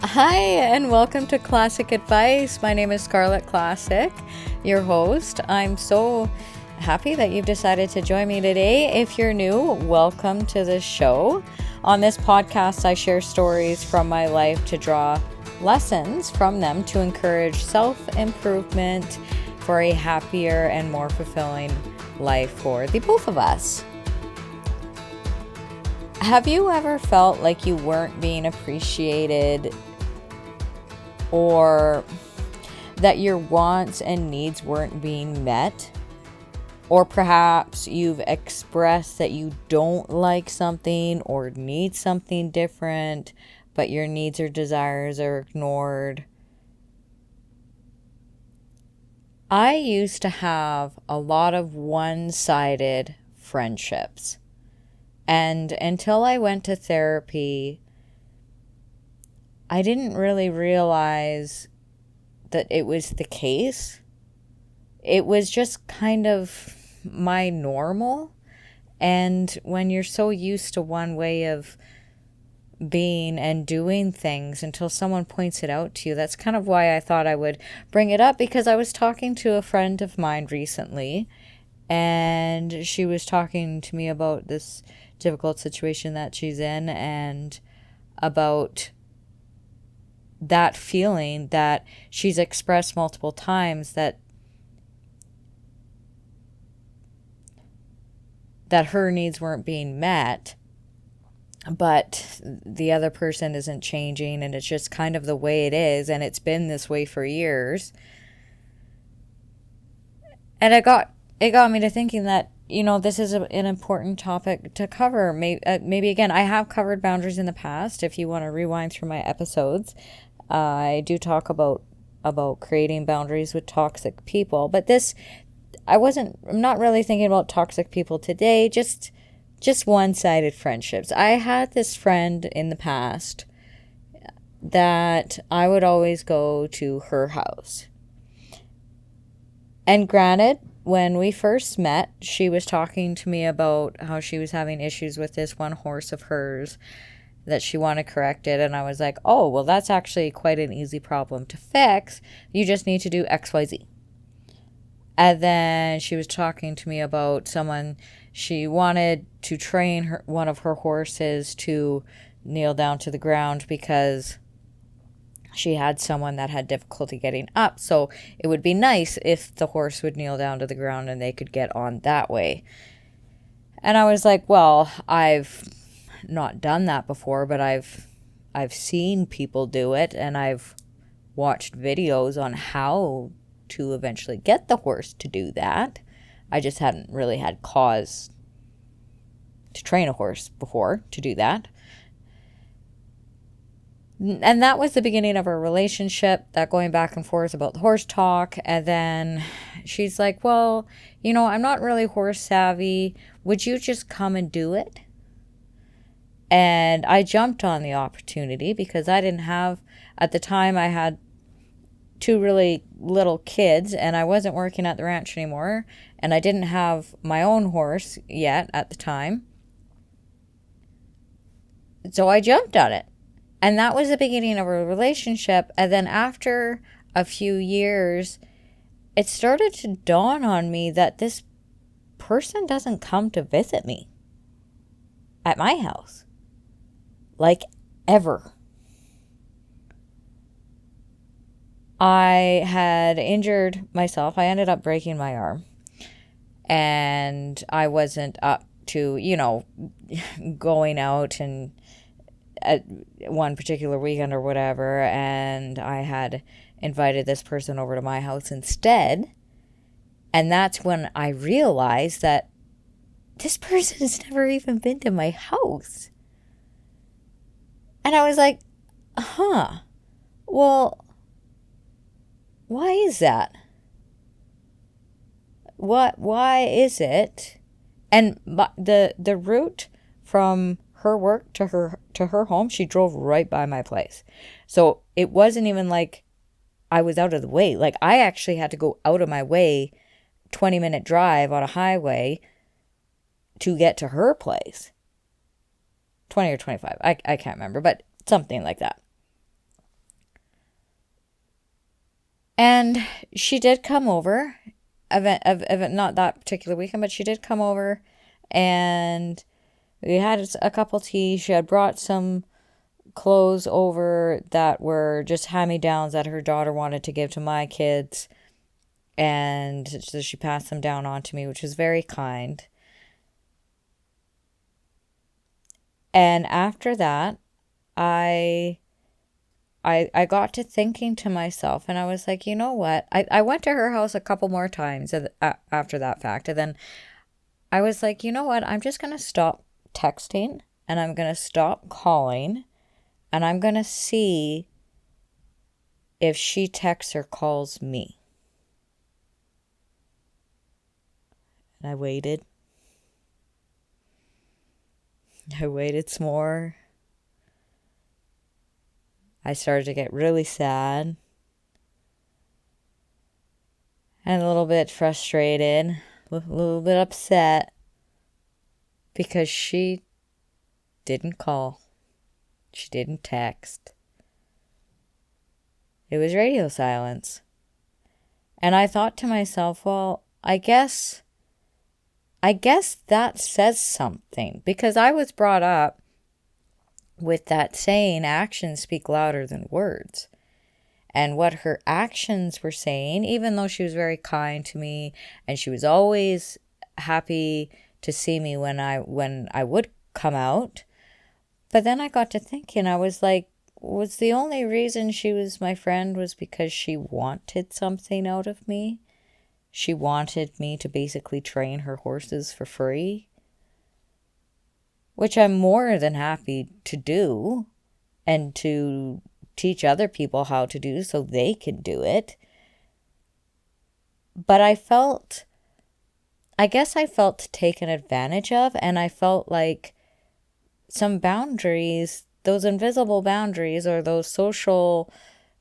Hi, and welcome to Classic Advice. My name is Scarlett Classic, your host. I'm so happy that you've decided to join me today. If you're new, welcome to this show. On this podcast, I share stories from my life to draw lessons from them to encourage self-improvement for a happier and more fulfilling life for the both of us. Have you ever felt like you weren't being appreciated, or that your wants and needs weren't being met? Or perhaps you've expressed that you don't like something or need something different, but your needs or desires are ignored. I used to have a lot of one-sided friendships. And until I went to therapy, I didn't really realize that it was the case. It was just kind of my normal. And when you're so used to one way of being and doing things until someone points it out to you, that's kind of why I thought I would bring it up, because I was talking to a friend of mine recently, and she was talking to me about this difficult situation that she's in and about that feeling that she's expressed multiple times that her needs weren't being met, but the other person isn't changing, and it's just kind of the way it is, and it's been this way for years. And it got me to thinking that, this is an important topic to cover. Maybe again, I have covered boundaries in the past. If you want to rewind through my episodes, I do talk about creating boundaries with toxic people. But I'm not really thinking about toxic people today, just one-sided friendships. I had this friend in the past that I would always go to her house. And granted, when we first met, she was talking to me about how she was having issues with this one horse of hers, that she wanted corrected. And I was like, oh, well, that's actually quite an easy problem to fix. You just need to do XYZ. And then she was talking to me about someone, she wanted to train one of her horses to kneel down to the ground because she had someone that had difficulty getting up. So it would be nice if the horse would kneel down to the ground and they could get on that way. And I was like, well, I've not done that before, but I've seen people do it, and I've watched videos on how to eventually get the horse to do that. I just hadn't really had cause to train a horse before to do that. And that was the beginning of our relationship, that going back and forth about the horse talk. And then she's like, well, I'm not really horse savvy. Would you just come and do it? And I jumped on the opportunity because I didn't have, at the time I had two really little kids, and I wasn't working at the ranch anymore, and I didn't have my own horse yet at the time. So I jumped on it. And that was the beginning of a relationship. And then after a few years, it started to dawn on me that this person doesn't come to visit me at my house. Like, ever. I had injured myself. I ended up breaking my arm. And I wasn't up to, going out and at one particular weekend or whatever. And I had invited this person over to my house instead. And that's when I realized that this person has never even been to my house. And I was like, well, why is that? Why is it? And the route from her work to her home, she drove right by my place. So it wasn't even like I was out of the way. Like, I actually had to go out of my way, 20-minute drive on a highway to get to her place. 20 or 25. I can't remember, but something like that. And she did come over, not that particular weekend, but she did come over, and we had a couple teas. She had brought some clothes over that were just hand-me-downs that her daughter wanted to give to my kids, and so she passed them down on to me, which was very kind. And after that, I got to thinking to myself, and I was like, you know what? I went to her house a couple more times after that fact. And then I was like, you know what? I'm just going to stop texting, and I'm going to stop calling, and I'm going to see if she texts or calls me. And I waited. I waited some more. I started to get really sad and a little bit frustrated, a little bit upset, because she didn't call. She didn't text. It was radio silence. And I thought to myself, well, I guess that says something, because I was brought up with that saying, actions speak louder than words. And what her actions were saying, even though she was very kind to me and she was always happy to see me when I would come out. But then I got to thinking, I was like, was the only reason she was my friend was because she wanted something out of me? She wanted me to basically train her horses for free, which I'm more than happy to do and to teach other people how to do so they can do it. But I guess I felt taken advantage of, and I felt like some boundaries, those invisible boundaries or those social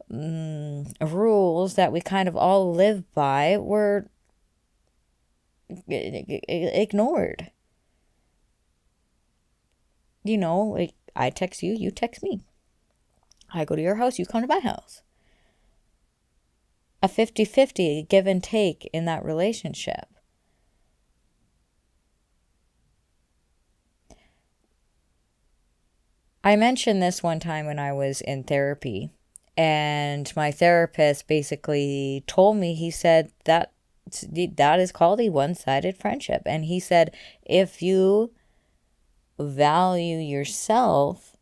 rules that we kind of all live by were ignored. You know, like, I text you, you text me. I go to your house, you come to my house. A 50-50 give and take in that relationship. I mentioned this one time when I was in therapy, and my therapist basically told me, he said that is called a one-sided friendship. And he said, if you value yourself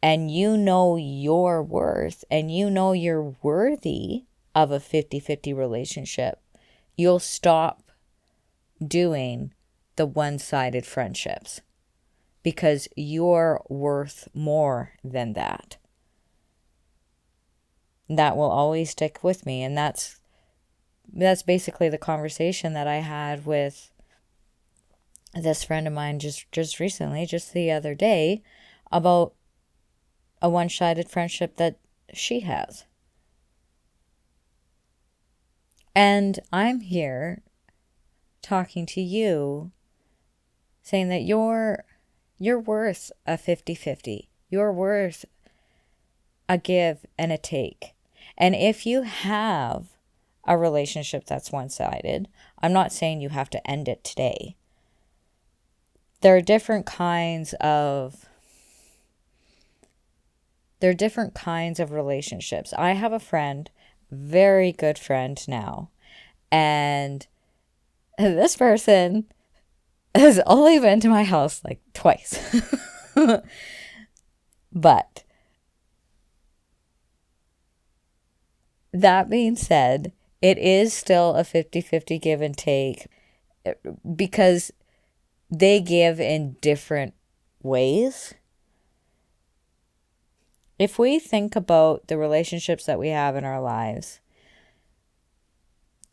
and you know your worth and you know you're worthy of a 50-50 relationship, you'll stop doing the one-sided friendships, because you're worth more than that. That will always stick with me. And that's basically the conversation that I had with this friend of mine just recently, just the other day, about a one-sided friendship that she has. And I'm here talking to you, saying that you're worth a 50-50. You're worth a give and a take. And if you have a relationship that's one-sided, I'm not saying you have to end it today. There are different kinds of relationships. I have a friend, very good friend now, and this person has only been to my house like twice. But that being said, it is still a 50-50 give and take, because they give in different ways. If we think about the relationships that we have in our lives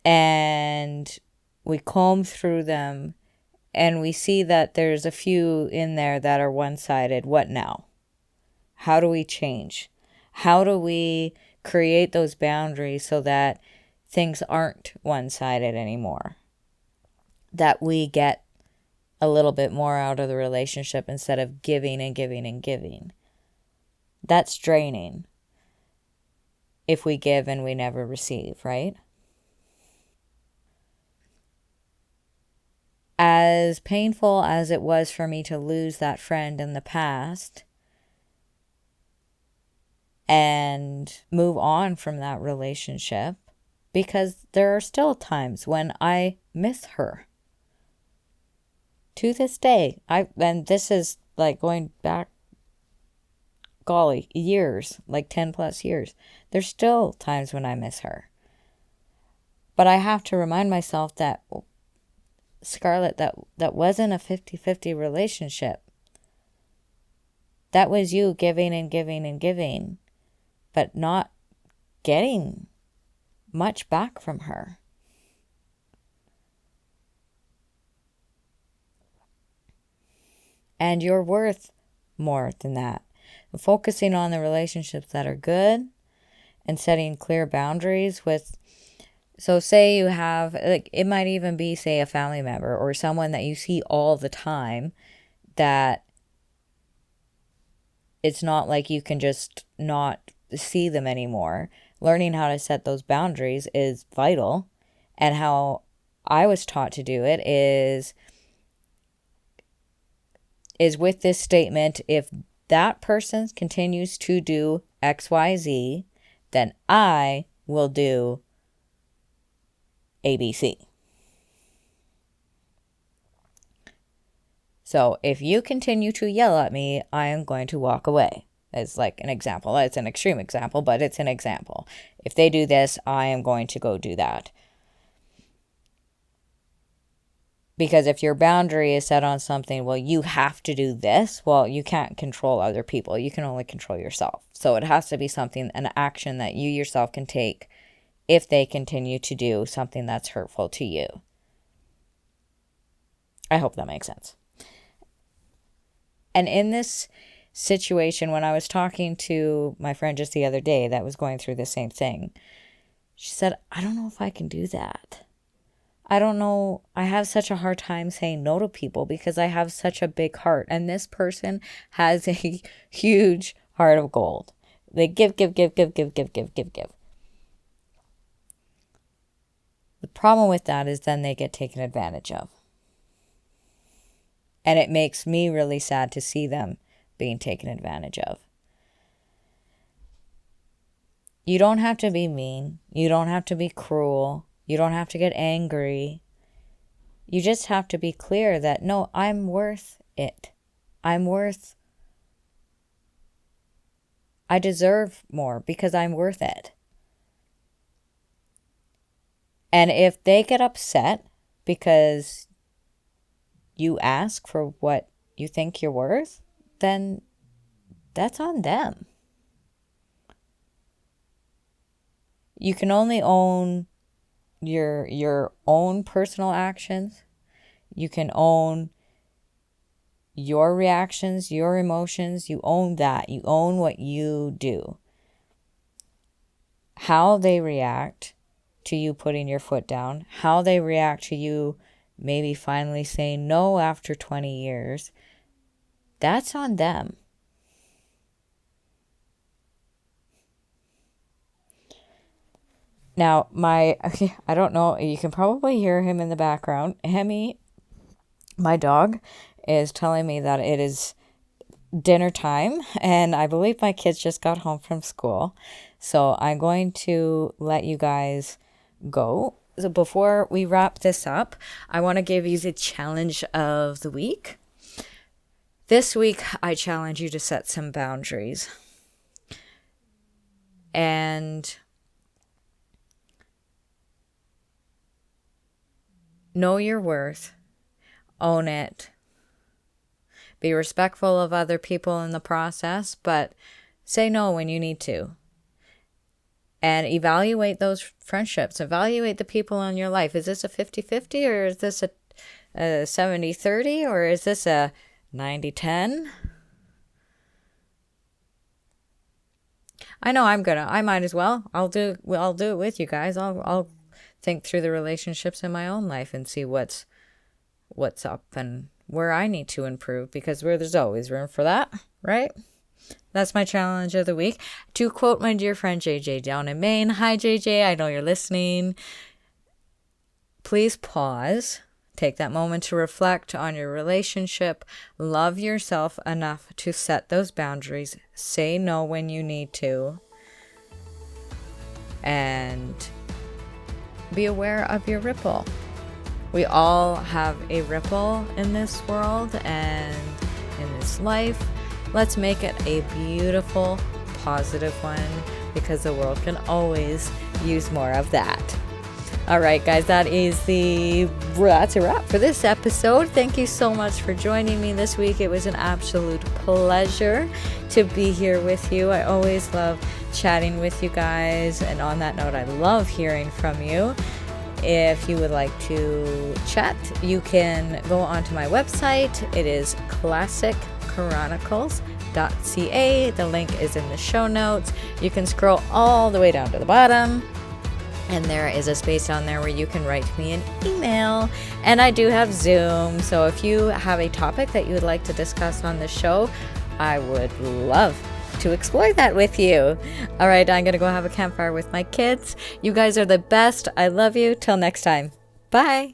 and we comb through them and we see that there's a few in there that are one-sided, what now? How do we change? How do we create those boundaries so that things aren't one-sided anymore? That we get a little bit more out of the relationship instead of giving and giving and giving. That's draining. if we give and we never receive, right? As painful as it was for me to lose that friend in the past and move on from that relationship, because there are still times when I miss her. To this day, and this is like going back, golly, years, like 10 plus years. There's still times when I miss her. But I have to remind myself that, Scarlett, that wasn't a 50-50 relationship. That was you giving and giving and giving, but not getting much back from her. And you're worth more than that. Focusing on the relationships that are good and setting clear boundaries with, so say you have, like, it might even be, say, a family member or someone that you see all the time, that it's not like you can just not see them anymore. Learning how to set those boundaries is vital. And how I was taught to do it is with this statement: if that person continues to do XYZ, then I will do ABC. So if you continue to yell at me, I am going to walk away. It's like an example. It's an extreme example, but it's an example. If they do this, I am going to go do that. Because if your boundary is set on something, well, you have to do this, well, you can't control other people. You can only control yourself. So it has to be something, an action that you yourself can take if they continue to do something that's hurtful to you. I hope that makes sense. And in this situation, when I was talking to my friend just the other day that was going through the same thing, she said, I don't know if I can do that. I don't know. I have such a hard time saying no to people because I have such a big heart. And this person has a huge heart of gold. They give. The problem with that is then they get taken advantage of. And it makes me really sad to see them being taken advantage of. You don't have to be mean. You don't have to be cruel. You don't have to get angry. You just have to be clear that, no, I'm worth it. I deserve more because I'm worth it. And if they get upset because you ask for what you think you're worth, then that's on them. You can only own your own personal actions. You can own your reactions, your emotions. You own that. You own what you do. How they react to you putting your foot down, how they react to you maybe finally saying no after 20 years, that's on them. Now, I don't know, you can probably hear him in the background. Hemi, my dog, is telling me that it is dinner time, and I believe my kids just got home from school. So I'm going to let you guys go. So before we wrap this up, I want to give you the challenge of the week. This week, I challenge you to set some boundaries. And know your worth. Own it. Be respectful of other people in the process, but say no when you need to. And evaluate those friendships. Evaluate the people in your life. Is this a 50-50 or is this a 70-30 or is this a 90-10? I know I might as well. I'll do it with you guys. I'll think through the relationships in my own life and see what's up and where I need to improve, because there's always room for that, right? That's my challenge of the week. To quote my dear friend JJ down in Maine, hi JJ, I know you're listening. Please pause. Take that moment to reflect on your relationship. Love yourself enough to set those boundaries. Say no when you need to. And be aware of your ripple. We all have a ripple in this world and in this life. Let's make it a beautiful, positive one, because the world can always use more of that. All right, guys, that's a wrap for this episode. Thank you so much for joining me this week. It was an absolute pleasure to be here with you. I always love chatting with you guys. And on that note, I love hearing from you. If you would like to chat, you can go onto my website. It is ClassicChronicles.ca. The link is in the show notes. You can scroll all the way down to the bottom, and there is a space down there where you can write me an email. And I do have Zoom, so if you have a topic that you would like to discuss on the show, I would love to explore that with you. All right, I'm gonna go have a campfire with my kids. You guys are the best. I love you. Till next time. Bye.